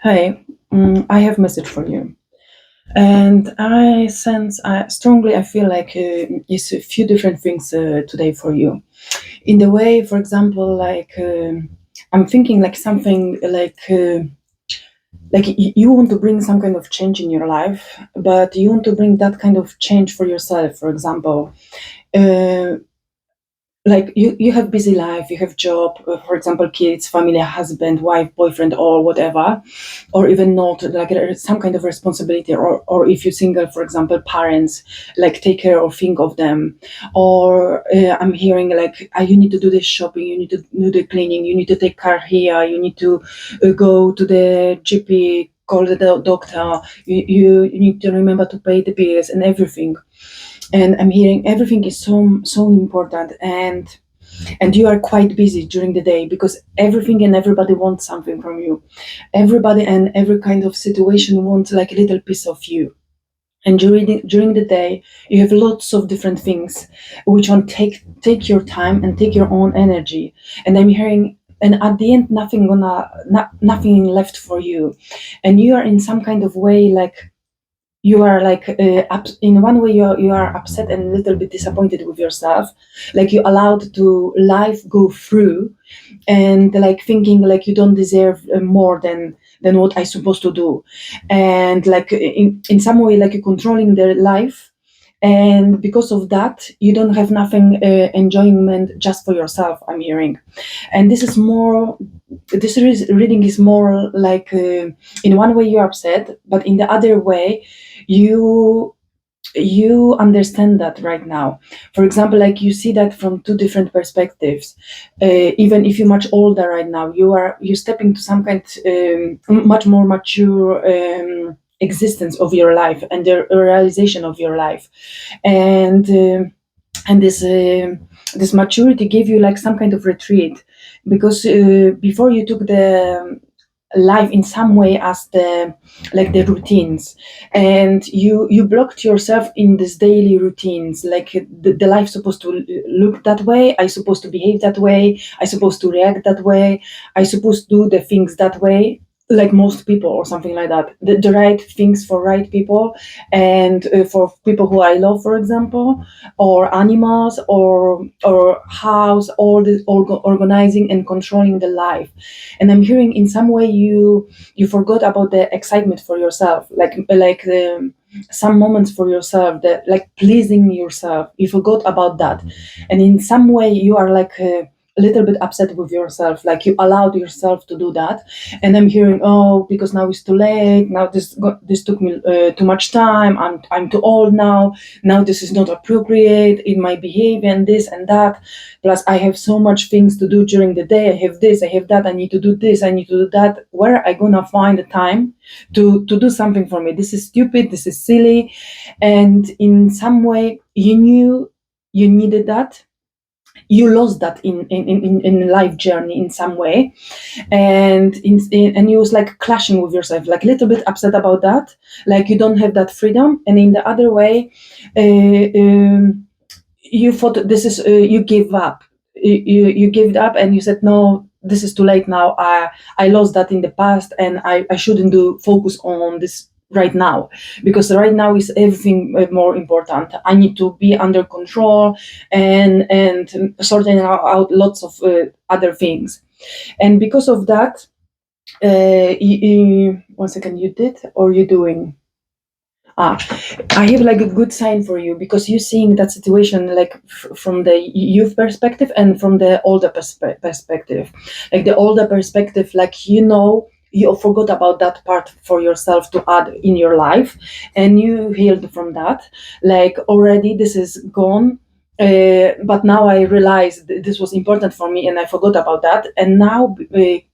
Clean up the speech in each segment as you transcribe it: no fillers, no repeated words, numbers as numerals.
Hey, I have a message for you. And I sense, strongly, I feel like it's a few different things today for you. In the way, for example, I'm thinking like something like you want to bring some kind of change in your life, but you want to bring that kind of change for yourself. For example, uh, like you have busy life, you have job, for example, kids, family, husband, wife, boyfriend, or whatever, or even not, like there is some kind of responsibility, or if you're single, for example, parents, like take care or think of them, or I'm hearing like you need to do the shopping, you need to do the cleaning, you need to take care here, you need to go to the GP, call the doctor, you need to remember to pay the bills and everything. And I'm hearing everything is so important, and you are quite busy during the day because everything and everybody wants something from you. Everybody and every kind of situation wants like a little piece of you. And during the day you have lots of different things which one take your time and take your own energy. And I'm hearing, and at the end nothing left for you, and you are in some kind of way like you are like in one way you are upset and a little bit disappointed with yourself, like you allowed to life go through, and like thinking like you don't deserve more than what I supposed to do, and like in some way like you're controlling their life, and because of that you don't have nothing enjoyment just for yourself, I'm hearing. And this is more, reading is more like in one way you're upset, but in the other way you you understand that right now. For example, like you see that from two different perspectives. Even if you're much older right now, you step into some kind much more mature existence of your life and the realization of your life. And um and this um this maturity gave you like some kind of retreat, because before you took the life in some way as the like the routines, and you blocked yourself in these daily routines, like the life supposed to look that way, I supposed to behave that way, I supposed to react that way, I supposed to do the things that way, like most people or something like that, the right things for right people, and for people who I love, for example, or animals, or house, all organizing and controlling the life. And I'm hearing in some way you forgot about the excitement for yourself, like some moments for yourself, that like pleasing yourself, you forgot about that. And in some way you are like a little bit upset with yourself, like you allowed yourself to do that. And I'm hearing, oh, because now it's too late, now this took me too much time, I'm too old now this is not appropriate in my behavior, and this and that. Plus I have so much things to do during the day, I have this, I have that, I need to do this, I need to do that. Where I gonna find the time to do something for me? This is stupid, this is silly. And in some way you knew you needed that, you lost that in life journey in some way. And you was like clashing with yourself, like a little bit upset about that, like you don't have that freedom. And in the other way, uh, um, you thought this is you gave up, you gave it up, and you said, no, this is too late now, I lost that in the past, and I shouldn't do focus on this right now, because right now is everything more important, I need to be under control, and sorting out lots of other things. And because of that, one second, you did or you doing? Ah, I have like a good sign for you, because you're seeing that situation like from the youth perspective and from the older perspective. Like the older perspective, like you forgot about that part for yourself to add in your life, and you healed from that. Like already this is gone. But now I realize this was important for me, and I forgot about that. And now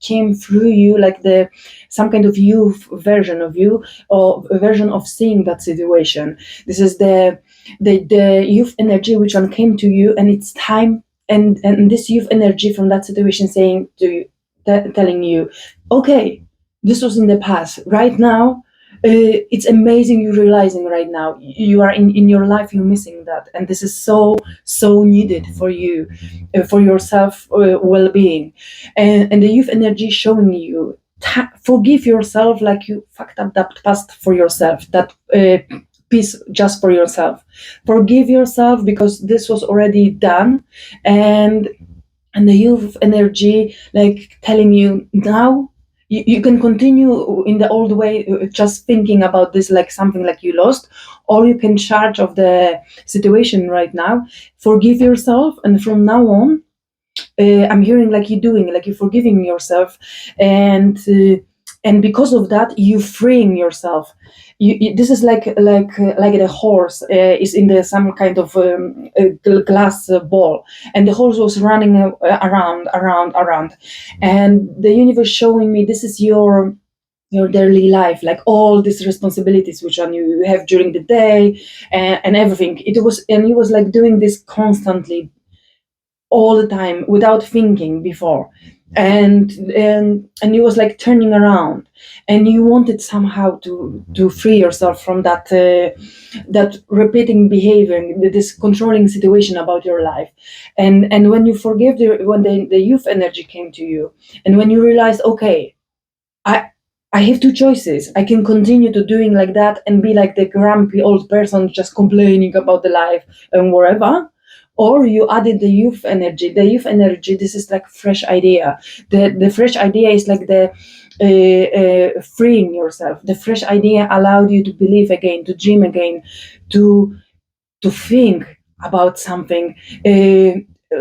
came through you like the some kind of youth version of you, or a version of seeing that situation. This is the youth energy which one came to you, and it's time. And this youth energy from that situation saying to you, telling you, okay, this was in the past. Right now, it's amazing. You're realizing right now you are in your life. You're missing that, and this is so needed for you, for yourself well-being, and the youth energy showing you. forgive yourself, like you fucked up that past for yourself, that piece just for yourself. Forgive yourself because this was already done. And and the youth energy like telling you now you can continue in the old way, just thinking about this like something like you lost, or you can charge of the situation right now, forgive yourself, and from now on, I'm hearing like you're doing, like you're forgiving yourself, and because of that, you freeing yourself. This is like the horse is in the some kind of glass ball, and the horse was running around, and the universe showing me this is your daily life, like all these responsibilities which one you have during the day, and everything. It was like doing this constantly all the time without thinking before, and you was like turning around, and you wanted somehow to free yourself from that repeating behavior, this controlling situation about your life. And when you forgive when the youth energy came to you, and when you realized, okay, i I have two choices. I can continue to doing like that and be like the grumpy old person just complaining about the life and whatever, or you added the youth energy. The youth energy, this is like fresh idea. The fresh idea is like the freeing yourself. The fresh idea allowed you to believe again, to dream again, to think about something.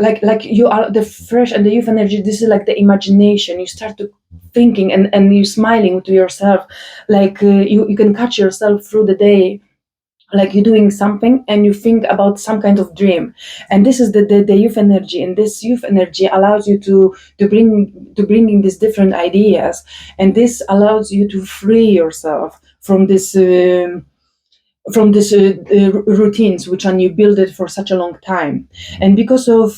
Like you are the fresh and the youth energy. This is like the imagination. You start to thinking, and you smiling to yourself, like you can catch yourself through the day, like you're doing something and you think about some kind of dream. And this is the youth energy, and this youth energy allows you to bring in these different ideas, and this allows you to free yourself from this routines which are you build it for such a long time. And because of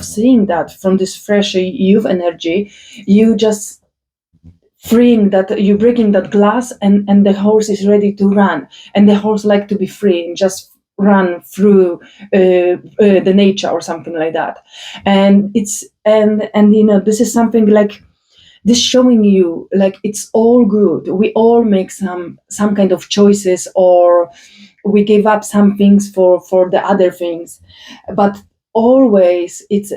seeing that from this fresh youth energy, you just freeing that, you breaking that glass, and the horse is ready to run, and the horse like to be free and just run through the nature or something like that. And it's and this is something like this showing you like it's all good. We all make some kind of choices, or we give up some things for the other things, but always it's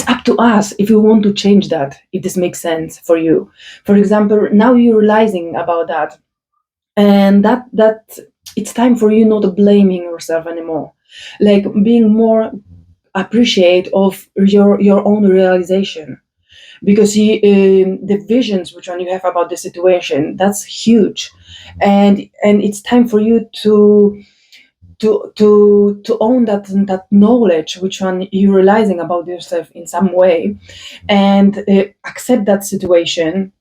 up to us if we want to change that, if this makes sense for you. For example, now you're realizing about that, and that it's time for you not blaming yourself anymore, like being more appreciate of your own realization, because the visions which one you have about the situation, that's huge. And it's time for you to own that knowledge which one you're realizing about yourself in some way, and accept that situation,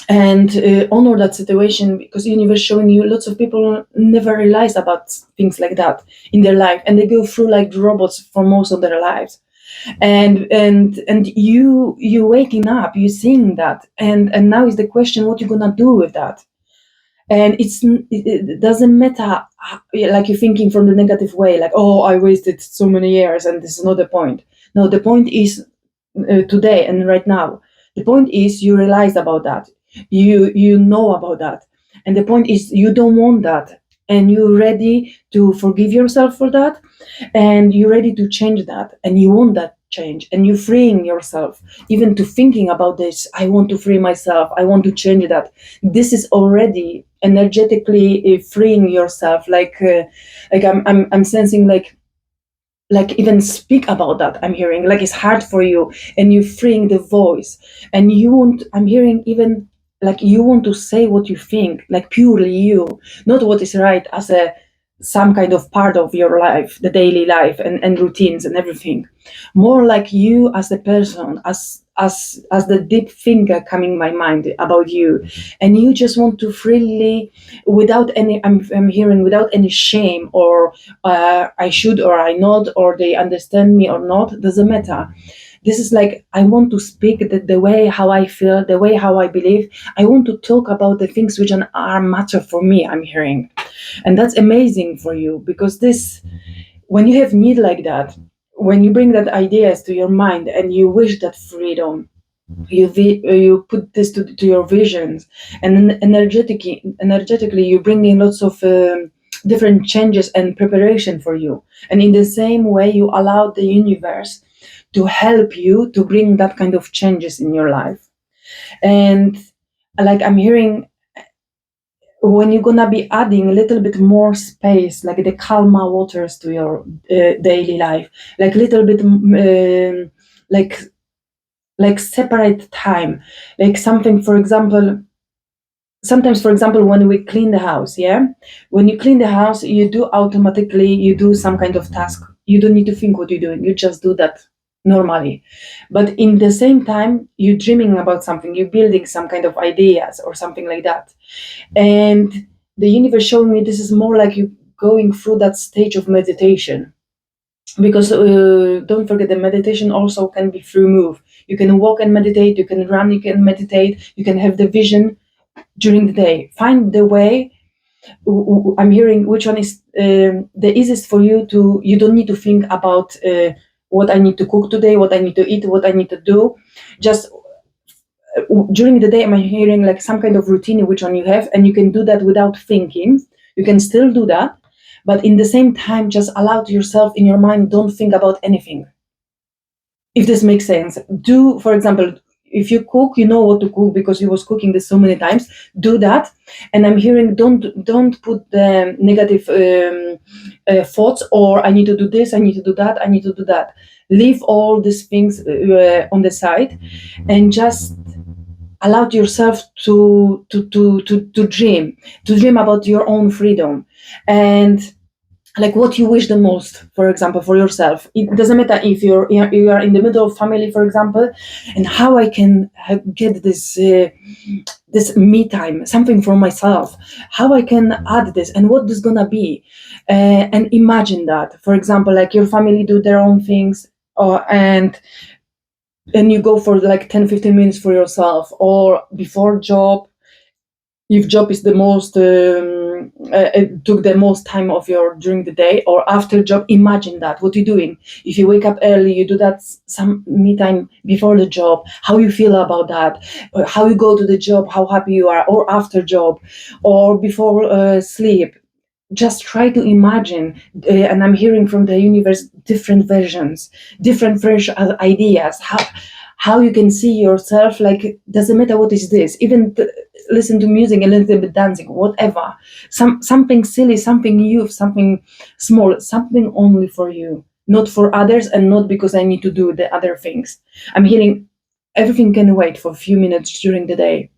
and honor that situation, because the universe showing you lots of people never realize about things like that in their life, and they go through like robots for most of their lives. And you waking up, you seeing that, and now is the question what you're gonna do with that. And it doesn't matter like you're thinking from the negative way, like, oh, I wasted so many years and this is not the point. No, the point is today and right now. The point is you realize about that, you know about that, and the point is you don't want that, and you're ready to forgive yourself for that, and you're ready to change that, and you want that change, and you're freeing yourself even to thinking about this. I want to free myself, I want to change that. This is already energetically freeing yourself, like I'm sensing like even speak about that. I'm hearing like it's hard for you, and you're freeing the voice, and you want, I'm hearing even like you want to say what you think, like purely you, not what is right as a some kind of part of your life, the daily life, and routines and everything. More like you as a person, as the deep thinker coming my mind about you, and you just want to freely, without any, I'm hearing without any shame, or I should or I not, or they understand me or not, doesn't matter. This is like I want to speak the way how I feel, the way how I believe. I want to talk about the things which are matter for me, I'm hearing. And that's amazing for you, because this, when you have need like that, when you bring that ideas to your mind and you wish that freedom, you put this to your visions, and then energetically you bring in lots of different changes and preparation for you, and in the same way you allow the universe to help you to bring that kind of changes in your life. And like I'm hearing, when you're gonna be adding a little bit more space, like the calma waters to your daily life, like little bit like separate time, like something, for example, sometimes, for example, when we clean the house, yeah, when you clean the house, you do automatically, you do some kind of task, you don't need to think what you're doing, you just do that normally. But in the same time, you're dreaming about something, you're building some kind of ideas or something like that. And the universe showing me this is more like you going through that stage of meditation, because don't forget the meditation also can be through move. You can walk and meditate, you can run, you can meditate, you can have the vision during the day. Find the way. I'm hearing which one is the easiest for you to. You don't need to think about what I need to cook today, what I need to eat, what I need to do. Just during the day, I'm hearing like some kind of routine which one you have, and you can do that without thinking. You can still do that, but in the same time, just allow to yourself in your mind. Don't think about anything. If this makes sense, do, for example, if you cook, you know what to cook because you was cooking this so many times. Do that, and I'm hearing don't put the negative thoughts, or I need to do this, I need to do that, I need to do that. Leave all these things on the side, and just allow yourself to dream about your own freedom, and like what you wish the most, for example, for yourself. It doesn't matter if you are in the middle of family, for example, and how I can get this me time, something for myself, how I can add this, and what this gonna be. And imagine that, for example, like your family do their own things, and you go for like 10-15 minutes for yourself, or before job, if job is the most it took the most time of your during the day, or after job, imagine that what you're doing. If you wake up early, you do that some me time before the job, how you feel about that, or how you go to the job, how happy you are, or after job, or before sleep. Just try to imagine, and I'm hearing from the universe different versions, different fresh ideas, how you can see yourself, like doesn't matter what is this, even listen to music, a little bit dancing, whatever, something silly, something new, something small, something only for you, not for others, and not because I need to do the other things. I'm hearing everything can wait for a few minutes during the day,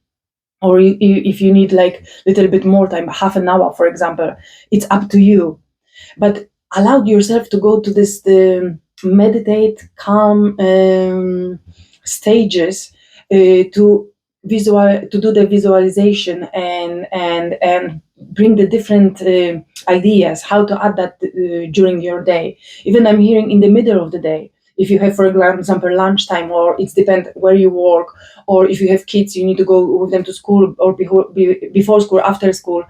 or if you need like a little bit more time, half an hour, for example, it's up to you. But allow yourself to go to this meditate calm stages, to to do the visualization, and bring the different ideas how to add that during your day. Even I'm hearing in the middle of the day, if you have, for example, lunchtime, or it's depend where you work, or if you have kids, you need to go with them to school, or before school, after school,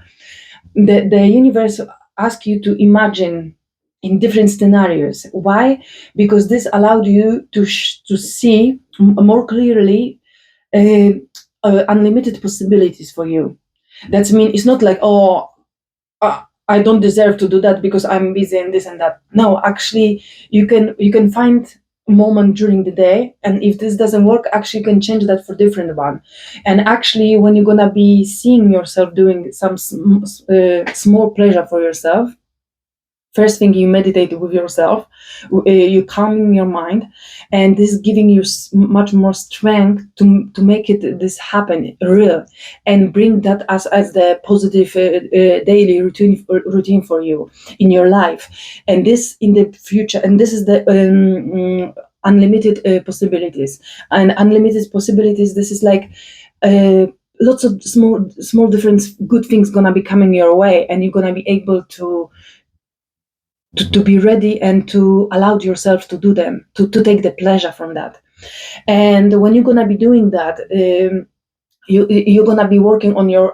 the universe asks you to imagine in different scenarios. Why? Because this allowed you to see more clearly uh, unlimited possibilities for you. That's mean it's not like, oh, I don't deserve to do that because I'm busy and this and that. No, actually, you can find a moment during the day, and if this doesn't work, actually you can change that for different one. And actually, when you're gonna be seeing yourself doing some small pleasure for yourself, first thing you meditate with yourself, you calming your mind, and this is giving you much more strength to make it this happen real, and bring that as the positive daily routine for you in your life, and this in the future. And this is the unlimited possibilities, and unlimited possibilities, this is like uh, lots of small different good things gonna be coming your way, and you're gonna be able to be ready, and to allow yourself to do them, to take the pleasure from that. And when you're going to be doing that, you're going to be working on your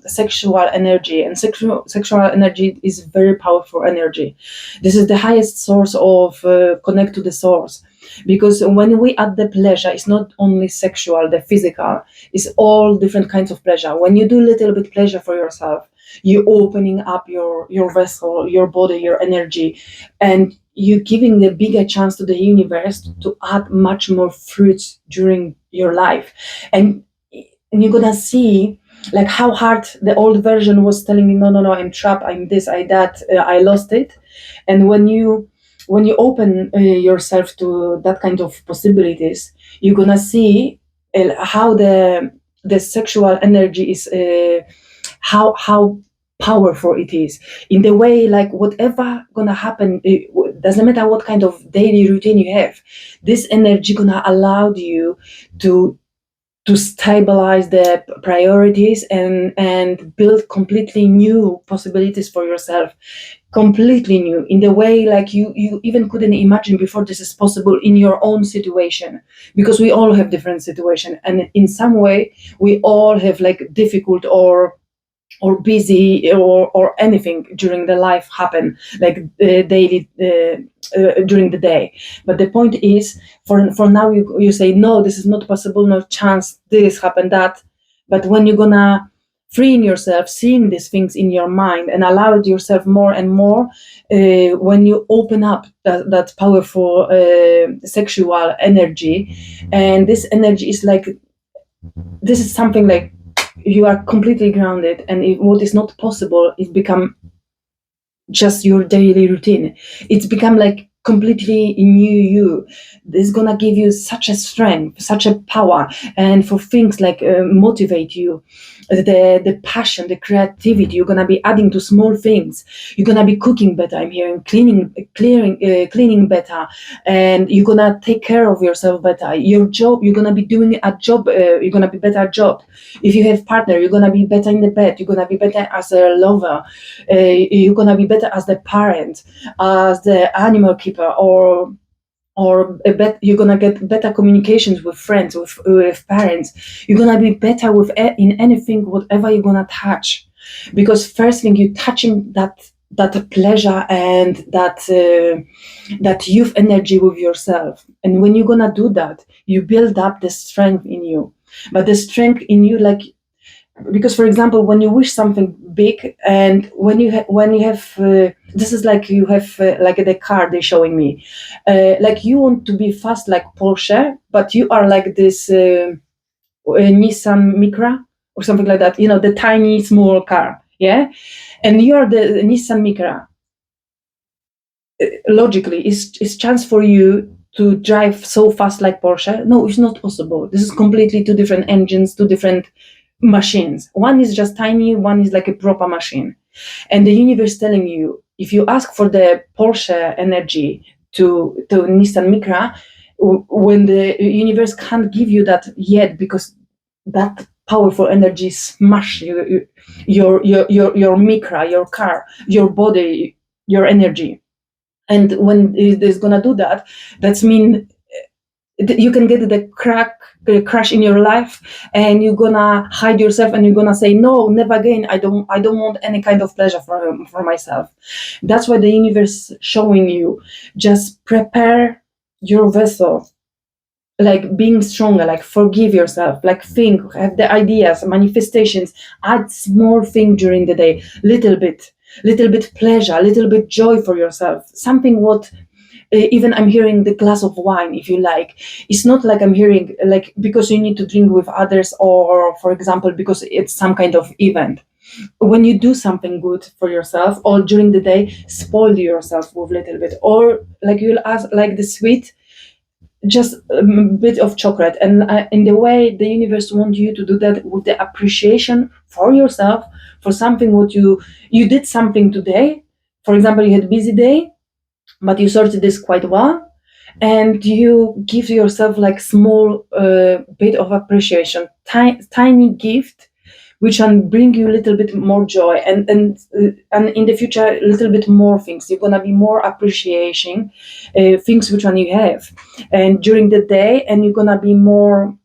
sexual energy, and sexual energy is very powerful energy. This is the highest source of connect to the source. because when we add the pleasure, it's not only sexual, the physical, it's all different kinds of pleasure. When you do a little bit pleasure for yourself, you're opening up your vessel, your body, your energy, and you're giving the bigger chance to the universe to add much more fruits during your life. And you're gonna see like how hard the old version was telling me, no, no, no, I'm trapped, I'm this, I that, I lost it. And when you open yourself to that kind of possibilities, you're gonna see how the sexual energy is, how powerful it is, in the way like whatever gonna happen, doesn't matter what kind of daily routine you have, this energy gonna allow you to stabilize the priorities and build completely new possibilities for yourself, completely new, in the way like you even couldn't imagine before this is possible in your own situation, because we all have different situation, and in some way we all have like difficult or busy or anything during the life happen, like daily, during the day. But the point is, for now you say no, this is not possible, no chance, this happened, that. But when you're gonna freeing yourself, seeing these things in your mind and allow it yourself more and more, when you open up that powerful sexual energy, and this energy is like, this is something like you are completely grounded, and what is not possible is become just your daily routine. It's become like completely new you. This is gonna give you such a strength, such a power, and for things like motivate you, the passion, the creativity. You're gonna be adding to small things. You're gonna be cooking better, I'm hearing, cleaning better, and you're gonna take care of yourself better. Your job, you're gonna be doing a job, you're gonna be better at job. If you have partner, you're gonna be better in the bed, you're gonna be better as a lover, you're gonna be better as the parent, as the animal keeper, or you're gonna get better communications with friends, with parents. You're gonna be better with in anything, whatever you're gonna touch, because first thing, you're touching that pleasure and that youth energy with yourself. And when you're gonna do that, you build up the strength in you. But the strength in you, like, because for example, when you wish something big, and when you have this is like you have like the car they're showing me, like you want to be fast like Porsche, but you are like this Nissan Micra or something like that, the tiny small car, yeah, and you are the Nissan Micra. Logically, is chance for you to drive so fast like Porsche? No, it's not possible. This is completely two different engines, two different machines. One is just tiny, one is like a proper machine. And the universe telling you, if you ask for the Porsche energy to Nissan Micra, when the universe can't give you that yet, because that powerful energy smash your Micra, your car, your body, your energy. And when it is gonna do that, that's mean you can get the crash in your life, and you're gonna hide yourself, and you're gonna say no, never again, I don't want any kind of pleasure for myself. That's why the universe showing you, just prepare your vessel, like being stronger, like forgive yourself, like think, have the ideas, manifestations, add small thing during the day, little bit pleasure, little bit joy for yourself, something what even I'm hearing the glass of wine, if you like. It's not like I'm hearing like because you need to drink with others, or for example because it's some kind of event. When you do something good for yourself, or during the day, spoil yourself with little bit, or like you'll ask like the sweet, just a bit of chocolate. And in the way the universe wants you to do that, with the appreciation for yourself, for something what you did something today. For example, you had a busy day, but you sorted this quite well, and you give yourself like small bit of appreciation, tiny gift, which can bring you a little bit more joy, and in the future a little bit more things. You're gonna be more appreciation things which one you have, and during the day, and you're gonna be more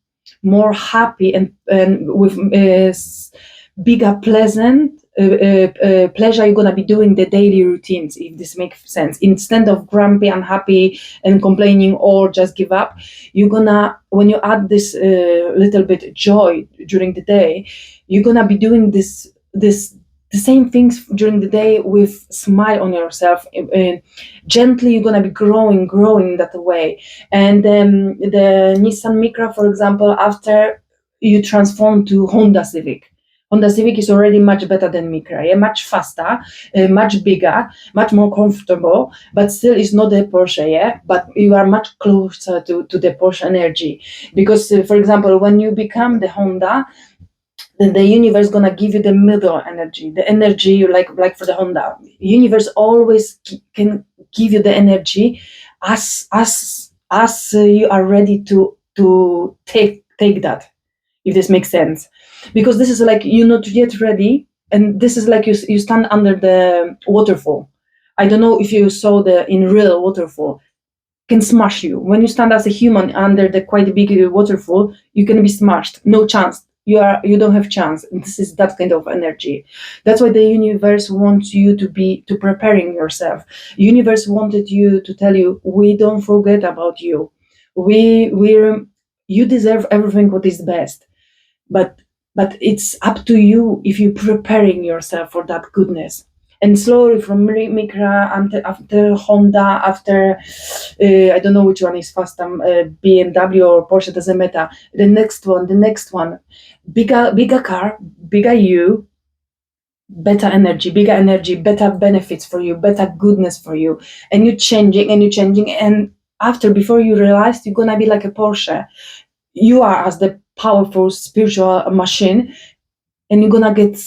happy, and with bigger pleasant pleasure, you're gonna be doing the daily routines, if this makes sense. Instead of grumpy, unhappy, and complaining or just give up, you're gonna, when you add this little bit joy during the day, you're gonna be doing this the same things during the day with smile on yourself. Gently, you're gonna be growing that way. And the Nissan Micra, for example, after you transform to Honda Civic. Honda Civic is already much better than Micra, yeah? Much faster, much bigger, much more comfortable, but still it's not a Porsche, yeah? But you are much closer to the Porsche energy. Because, for example, when you become the Honda, then the universe gonna give you the middle energy, the energy you like for the Honda. Universe always can give you the energy as you are ready to take that, if this makes sense. Because this is like you're not yet ready, and this is like you stand under the waterfall. I don't know if you saw the in real waterfall, can smash you. When you stand as a human under the quite big waterfall, you can be smashed. No chance. You don't have chance. And this is that kind of energy. That's why the universe wants you to preparing yourself. Universe wanted you to tell you, we don't forget about you. We you deserve everything what is best. But it's up to you if you're preparing yourself for that goodness. And slowly from Micra after Honda, after I don't know which one is faster, BMW or Porsche, doesn't matter. The next one, bigger car, bigger you, better energy, better benefits for you, better goodness for you, and you're changing, and after before you realize, you're gonna be like a Porsche. You are as the powerful spiritual machine, and you're gonna get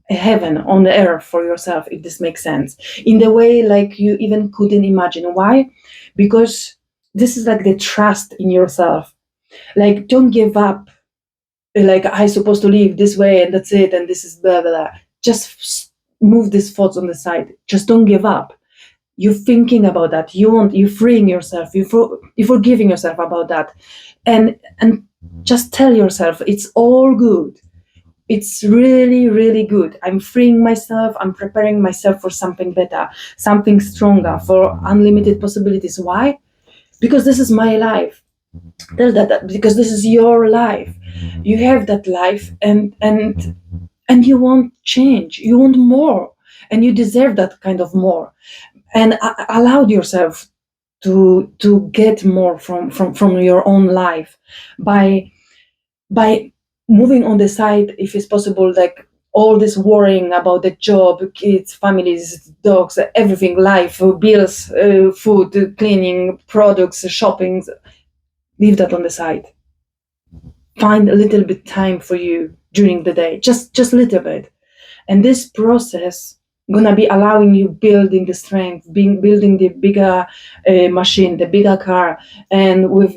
a heaven on the earth for yourself, if this makes sense, in the way like you even couldn't imagine. Why? Because this is like the trust in yourself. Like, don't give up, like I supposed to live this way and that's it, and this is blah blah blah. Just move these thoughts on the side. Just don't give up. You're thinking about that, you're freeing yourself, you're forgiving yourself about that, and just tell yourself it's all good. It's really, really good. I'm freeing myself. I'm preparing myself for something better, something stronger, for unlimited possibilities. Why? Because this is my life. Tell that because this is your life. You have that life, and you want change. You want more, and you deserve that kind of more. And allow yourself to get more from your own life by moving on the side, if it's possible, like all this worrying about the job, kids, families, dogs, everything, life, bills, food, cleaning, products, shopping, leave that on the side. Find a little bit time for you during the day, just a little bit. And this process gonna be allowing you building the strength, building the bigger machine, the bigger car. And with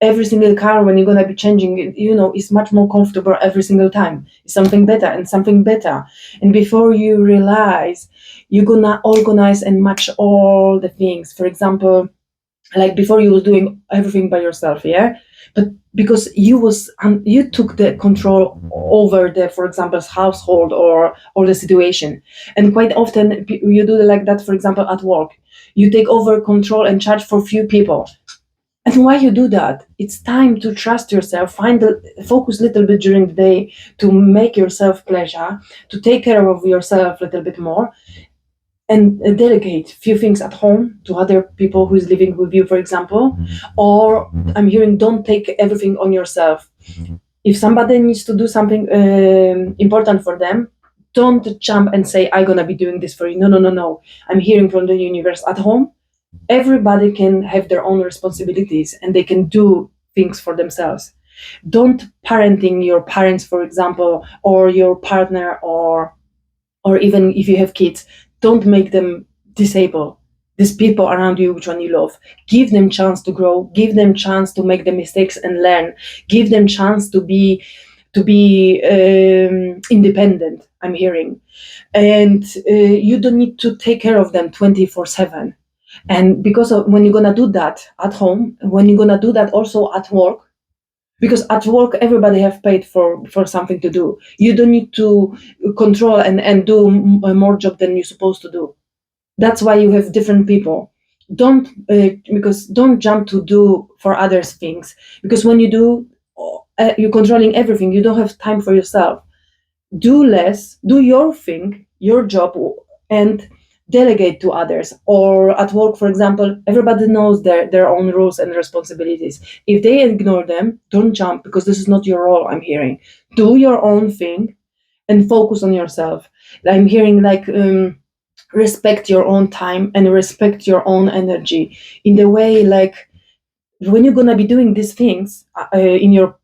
every single car, when you're gonna be changing it, it's much more comfortable every single time. It's something better and something better. And before you realize, you're gonna organize and match all the things. For example, like before you were doing everything by yourself, yeah, but because you took the control over the, for example, household or the situation. And quite often you do like that, for example, at work, you take over control and charge for few people. And why you do that? It's time to trust yourself, focus a little bit during the day to make yourself pleasure, to take care of yourself a little bit more, and delegate few things at home to other people who is living with you, for example. Or I'm hearing, don't take everything on yourself. If somebody needs to do something important for them, don't jump and say, I'm gonna be doing this for you. No. I'm hearing from the universe, at home everybody can have their own responsibilities and they can do things for themselves. Don't parenting your parents, for example, or your partner, or even if you have kids, don't make them disabled. These people around you, which one you love, give them chance to grow, give them chance to make the mistakes and learn, give them chance to be independent, I'm hearing. And you don't need to take care of them 24/7. And because of, when you're gonna do that at home, when you're gonna do that also at work, because at work everybody have paid for something to do. You don't need to control and do more job than you're supposed to do. That's why you have different people. Don't because don't jump to do for others things, because when you do, you're controlling everything. You don't have time for yourself. Do less, do your thing, your job, and delegate to others. Or at work, for example, everybody knows their own rules and responsibilities. If they ignore them, don't jump, because this is not your role. I'm hearing, do your own thing and focus on yourself. I'm hearing like, respect your own time and respect your own energy, in the way like, when you're going to be doing these things in your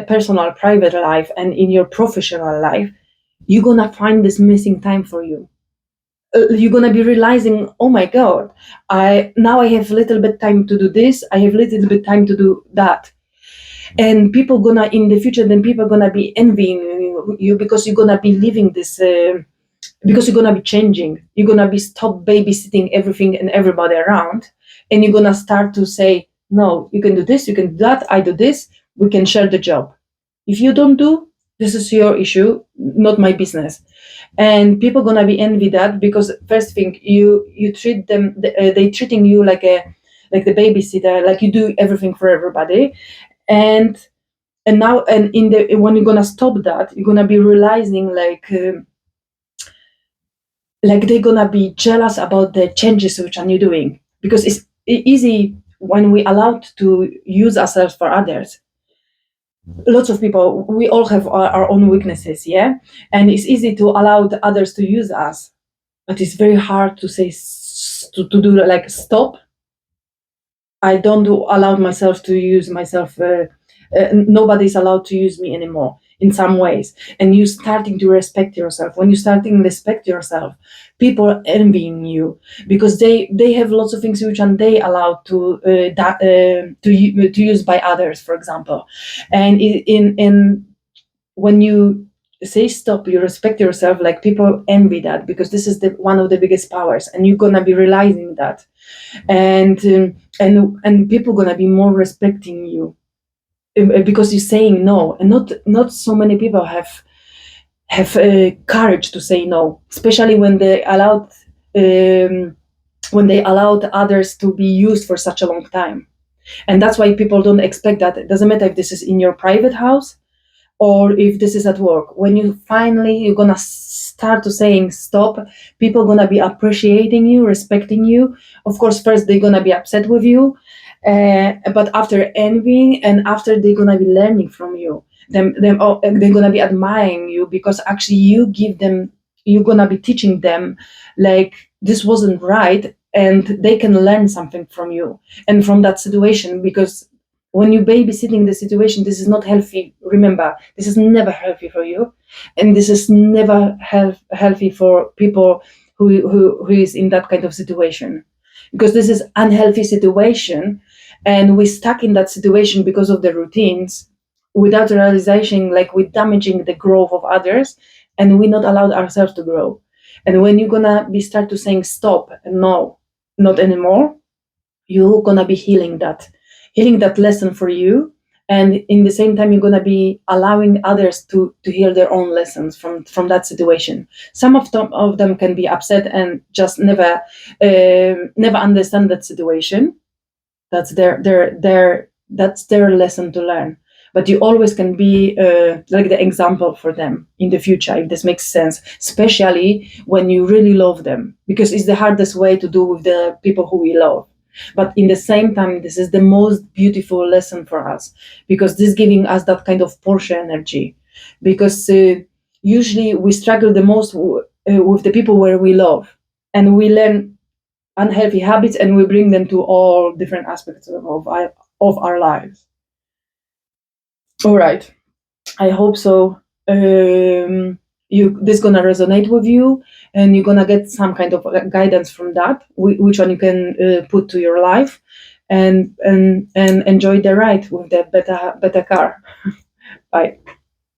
personal private life and in your professional life, you're going to find this missing time for you. You're going to be realizing, oh my god, I have a little bit time to do this, I have a little bit time to do that. And people gonna, in the future, then people gonna be envying you, because you're gonna be living this, because you're gonna be changing. You're gonna be stop babysitting everything and everybody around, and you're gonna start to say, no, you can do this, you can do that, I do this, we can share the job. If you don't do, this is your issue, not my business. And people gonna be envy that, because first thing, you treat them, they treating you like the babysitter, like you do everything for everybody. And now, and in the, when you're gonna stop that, you're gonna be realizing like they're gonna be jealous about the changes which are you doing, because it's easy when we allowed to use ourselves for others. Lots of people, we all have our own weaknesses, yeah, and it's easy to allow the others to use us, but it's very hard to say to do like stop. I don't allow myself to use myself. Nobody's allowed to use me anymore in some ways. And you starting to respect yourself. When you starting to respect yourself, people are envying you, because they have lots of things which are they allowed to use by others, for example. And in when you say stop, you respect yourself, like people envy that, because this is the one of the biggest powers, and you're gonna be realizing that. And people gonna be more respecting you, because you're saying no. And not so many people have courage to say no, especially um, when they allowed others to be used for such a long time. And that's why people don't expect that. It doesn't matter if this is in your private house or if this is at work. When you're gonna start to saying stop, people gonna be appreciating you, respecting you. Of course, first they're gonna be upset with you, but after envying, and after they're gonna be learning from you, they're gonna be admiring you, because actually you give them, you're gonna be teaching them like this wasn't right, and they can learn something from you and from that situation. Because when you babysitting the situation, this is not healthy. Remember, this is never healthy for you, and this is never healthy for people who is in that kind of situation, because this is unhealthy situation, and we're stuck in that situation because of the routines, without realization, like we're damaging the growth of others, and we not allowed ourselves to grow. And when you're gonna be start to saying stop and no, not anymore, you're gonna be healing that lesson for you. And in the same time, you're gonna be allowing others to heal their own lessons from that situation. Some of them can be upset and just never understand that situation. That's their lesson to learn. But you always can be like the example for them in the future, if this makes sense, especially when you really love them, because it's the hardest way to do with the people who we love. But in the same time, this is the most beautiful lesson for us, because this giving us that kind of Porsche energy. Because usually we struggle the most with the people where we love, and we learn unhealthy habits, and we bring them to all different aspects of our lives. All right, I hope so. You This gonna resonate with you, and you're gonna get some kind of guidance from that, which one you can put to your life, and enjoy the ride with the better car. Bye.